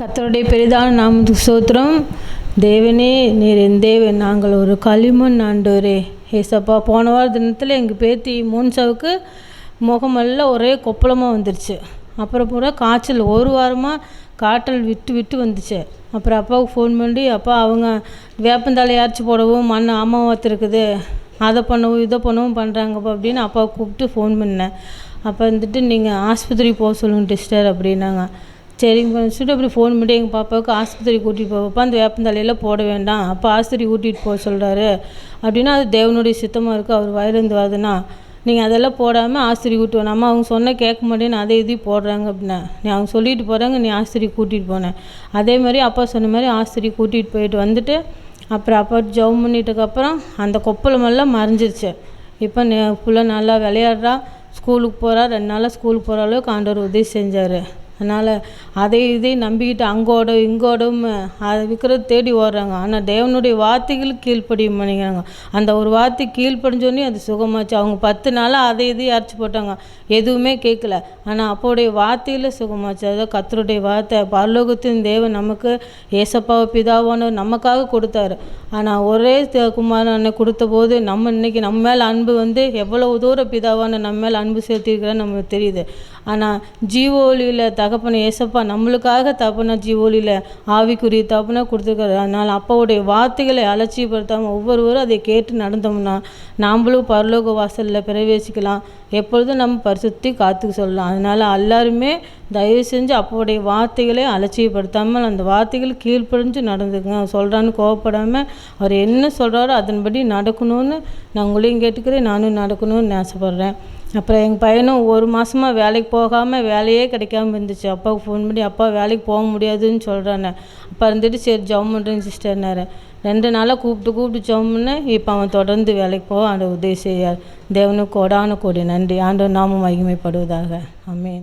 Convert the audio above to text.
கர்த்தருடைய பெரிதான நாமத்துக்கு ஸ்தோத்திரம். தேவனே நீர் என் தேவன், நாங்கள் ஒரு களிமண் ஆண்டவரே. ஏசப்பா, போன வார தினத்தில் எங்கள் பேத்தி மூன்சாவுக்கு முகமெல்லாம் ஒரே கொப்பளமாக வந்துருச்சு. அப்புறம் பூரா காய்ச்சல், ஒரு வாரமாக காய்ச்சல் விட்டு விட்டு வந்துச்சு. அப்புறம் அப்பாவுக்கு ஃபோன் பண்ணி, அப்பா அவங்க வேப்பந்தழை அரைச்சி போடவும் மண் அமாவாத்து இருக்குது, அதை பண்ணவும் இதை பண்ணவும் பண்ணுறாங்கப்பா அப்படின்னு அப்பாவை கூப்பிட்டு ஃபோன் பண்ணேன். அப்போ வந்துட்டு நீங்கள் ஆஸ்பத்திரி போக சொல்லுங்க சிஸ்டர் அப்படின்னாங்க. சரிங்க சொல்லிட்டு அப்படி ஃபோன் பண்ணி எங்கள் பாப்பாவுக்கு ஆஸ்பத்திரி கூட்டிகிட்டு போப்பா, அந்த வேப்பந்தலையில் போட வேண்டாம், அப்போ ஆஸ்பத்திரி கூட்டிகிட்டு போக சொல்கிறாரு அப்படின்னா அது தேவனுடைய சித்தமாக இருக்குது. அவர் வயலேருந்து வருதுன்னா நீங்கள் அதெல்லாம் போடாமல் ஆஸ்பத்திரி கூட்டிட்டு போனோம். அவங்க சொன்னால் கேட்க மாட்டேன்னு அதை இதையும் போடுறாங்க அப்படின்னா, நீ அவங்க சொல்லிட்டு போகிறாங்க, நீ ஆஸ்பத்திரி கூட்டிகிட்டு போனேன். அதே மாதிரி அப்பா சொன்ன மாதிரி ஆஸ்பத்திரி கூட்டிகிட்டு போயிட்டு வந்துட்டு அப்புறம் அப்பா ஜெபம் பண்ணிட்டதுக்கப்புறம் அந்த கொப்பளமெல்லாம் மறைஞ்சிருச்சு. இப்போ ஃபுல்லாக நல்லா விளையாடுறா, ஸ்கூலுக்கு போகிறா. 2 நாளாக ஸ்கூலுக்கு போகிற அளவுக்கு ஆண்டவர் உதவி செஞ்சார். அதனால் அதை இதையும் நம்பிக்கிட்டு அங்கோட இங்கோடும் அதை விற்கிறது தேடி ஓடுறாங்க. ஆனால் தேவனுடைய வார்த்தைகளுக்கு கீழ்ப்படிய மாட்டேங்கிறாங்க. அந்த ஒரு வார்த்தை கீழ்ப்படிஞ்சோடனே அது சுகமாச்சு. அவங்க 10 நாளாக அதை இதையும் அரைச்சி போட்டாங்க, எதுவுமே கேட்கல. ஆனால் அப்போடைய வார்த்தையில் சுகமாச்சு. அதாவது கர்த்தருடைய வார்த்தை, பரலோகத்தின் தேவன் நமக்கு ஏசப்பாவை பிதாவானவர் நமக்காக கொடுத்தாரு. ஆனால் ஒரே குமாரனை கொடுத்த போது நம்ம இன்றைக்கி நம்ம மேலே அன்பு எவ்வளோ தூரம் பிதாவான நம்ம மேலே அன்பு செலுத்தியிருக்கிறான்னு நமக்கு தெரியுது. ஆனால் ஜீவோலியில் தகப்பனை ஏசப்பா நம்மளுக்காக தகப்பனா ஜீவோலியில் ஆவிக்குரிய தகப்பனா கொடுத்துருக்காரு. அதனால் அப்பாவுடைய வார்த்தைகளை அலட்சியப்படுத்தாமல் ஒவ்வொருவரும் அதை கேட்டு நடந்தோம்னா நாம்ளும் பரலோக வாசலில் பிரவேசிக்கலாம். எப்பொழுதும் நம்ம பரிசுத்தி காத்துக்க சொல்லலாம். அதனால் எல்லாருமே தயவு செஞ்சு அப்பாவுடைய வார்த்தைகளை அலட்சியப்படுத்தாமல் அந்த வார்த்தைகள் கீழ்ப்படிஞ்சு நடந்துக்குங்க. சொல்கிறான்னு கோவப்படாமல் அவர் என்ன சொல்கிறாரோ அதன்படி நடக்கணும்னு நான் உங்களையும் கேட்டுக்கிறேன், நானும் நடக்கணும்னு ஆசைப்பட்றேன். அப்புறம் எங்கள் பையனும் 1 மாதமாக வேலைக்கு போகாமல் வேலையே கிடைக்காம இருந்துச்சு. அப்பாவுக்கு ஃபோன் பண்ணி, அப்பா வேலைக்கு போக முடியாதுன்னு சொல்கிறானே. அப்போ இருந்துட்டு சரி ஜெபம் பண்ணுறேன் சிஸ்டர்னாரு. 2 நாளாக கூப்பிட்டு ஜெபம் பண்ணேன். இப்போ அவன் தொடர்ந்து வேலைக்கு போக ஆண்டவர் உதவி செய்யார். தேவனுக்கு கோடான கோடி நன்றி. ஆண்டவர் நாமம் மகிமைப்படுவதாக. ஆமென்.